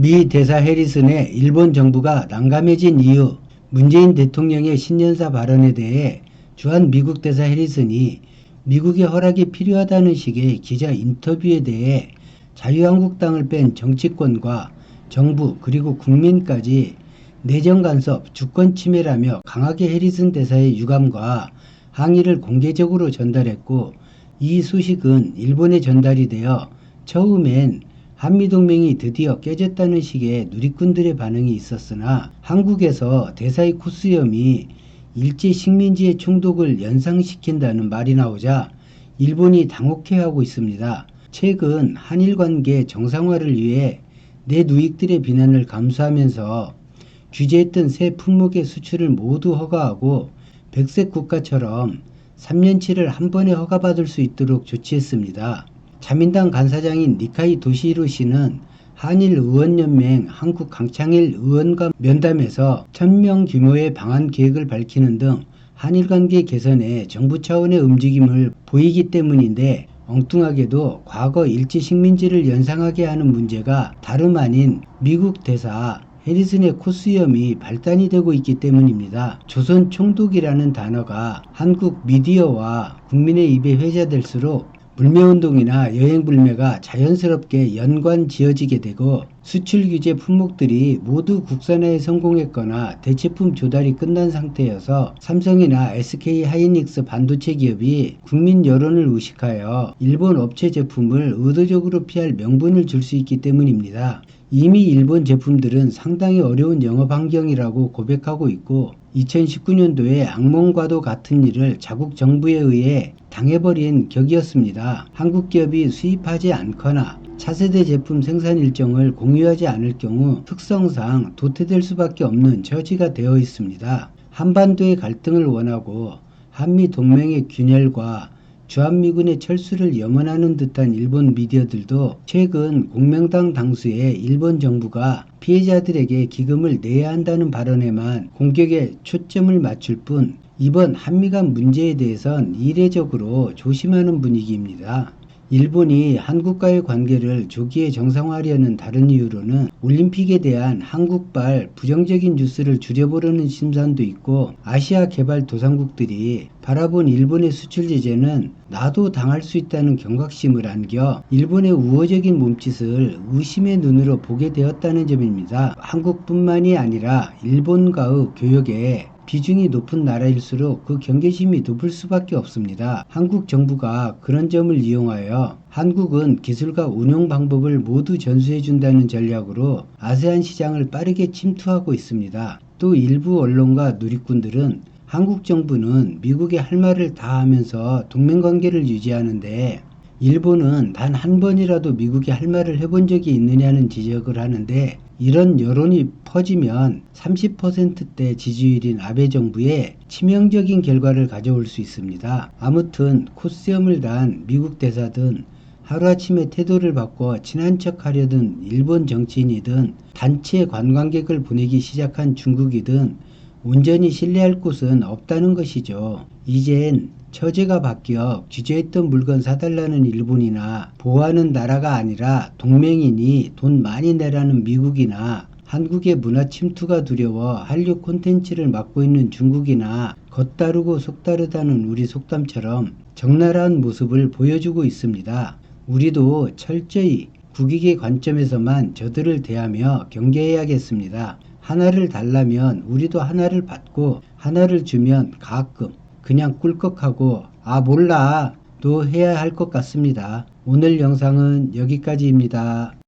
미 대사 해리슨의 일본 정부가 난감해진 이유, 문재인 대통령의 신년사 발언에 대해 주한 미국 대사 해리슨이 미국의 허락이 필요하다는 식의 기자 인터뷰에 대해 자유한국당을 뺀 정치권과 정부 그리고 국민까지 내정 간섭, 주권 침해라며 강하게 해리슨 대사의 유감과 항의를 공개적으로 전달했고, 이 소식은 일본에 전달이 되어 처음엔 한미동맹이 드디어 깨졌다는 식의 누리꾼들의 반응이 있었으나, 한국에서 대사의 코스염이 일제 식민지의 총독을 연상시킨다는 말이 나오자 일본이 당혹해하고 있습니다. 최근 한일 관계 정상화를 위해 내 누익들의 비난을 감수하면서 규제했던 새 품목의 수출을 모두 허가하고 백색 국가처럼 3년치를 한 번에 허가받을 수 있도록 조치했습니다. 자민당 간사장인 니카이 도시히로 씨는 한일의원연맹 한국 강창일 의원과 면담에서 1000명 규모의 방한 계획을 밝히는 등 한일 관계 개선에 정부 차원의 움직임을 보이기 때문인데, 엉뚱하게도 과거 일제 식민지를 연상하게 하는 문제가 다름 아닌 미국 대사 해리슨의 코스염이 발단이 되고 있기 때문입니다. 조선 총독이라는 단어가 한국 미디어와 국민의 입에 회자될수록 불매운동이나 여행불매가 자연스럽게 연관 지어지게 되고, 수출 규제 품목들이 모두 국산화에 성공했거나 대체품 조달이 끝난 상태여서 삼성이나 SK 하이닉스 반도체 기업이 국민 여론을 의식하여 일본 업체 제품을 의도적으로 피할 명분을 줄 수 있기 때문입니다. 이미 일본 제품들은 상당히 어려운 영업 환경이라고 고백하고 있고, 2019년도에 악몽과도 같은 일을 자국 정부에 의해 당해버린 격이었습니다. 한국 기업이 수입하지 않거나 차세대 제품 생산 일정을 공유하지 않을 경우 특성상 도태될 수밖에 없는 처지가 되어 있습니다. 한반도의 갈등을 원하고 한미 동맹의 균열과 주한미군의 철수를 염원하는 듯한 일본 미디어들도 최근 공명당 당수의 일본 정부가 피해자들에게 기금을 내야 한다는 발언에만 공격에 초점을 맞출 뿐, 이번 한미 간 문제에 대해선 이례적으로 조심하는 분위기입니다. 일본이 한국과의 관계를 조기에 정상화하려는 다른 이유로는 올림픽에 대한 한국발 부정적인 뉴스를 줄여보려는 심산도 있고, 아시아 개발 도상국들이 바라본 일본의 수출 제재는 나도 당할 수 있다는 경각심을 안겨 일본의 우호적인 몸짓을 의심의 눈으로 보게 되었다는 점입니다. 한국뿐만이 아니라 일본과의 교역에 비중이 높은 나라일수록 그 경계심이 높을 수밖에 없습니다. 한국 정부가 그런 점을 이용하여 한국은 기술과 운용 방법을 모두 전수해준다는 전략으로 아세안 시장을 빠르게 침투하고 있습니다. 또 일부 언론과 누리꾼들은 한국 정부는 미국의 할 말을 다 하면서 동맹관계를 유지하는데, 일본은 단 한 번이라도 미국이 할 말을 해본 적이 있느냐는 지적을 하는데, 이런 여론이 퍼지면 30%대 지지율인 아베 정부에 치명적인 결과를 가져올 수 있습니다. 아무튼 코스염을 단 미국 대사든 하루아침에 태도를 바꿔 친한 척 하려던 일본 정치인이든 단체 관광객을 보내기 시작한 중국이든 온전히 신뢰할 곳은 없다는 것이죠. 이젠 처제가 바뀌어 규제했던 물건 사달라는 일본이나 보호하는 나라가 아니라 동맹이니 돈 많이 내라는 미국이나 한국의 문화 침투가 두려워 한류 콘텐츠를 막고 있는 중국이나 겉다르고 속다르다는 우리 속담처럼 적나라한 모습을 보여주고 있습니다. 우리도 철저히 국익의 관점에서만 저들을 대하며 경계해야겠습니다. 하나를 달라면 우리도 하나를 받고, 하나를 주면 가끔 그냥 꿀꺽하고 아 몰라 또 해야 할 것 같습니다. 오늘 영상은 여기까지입니다.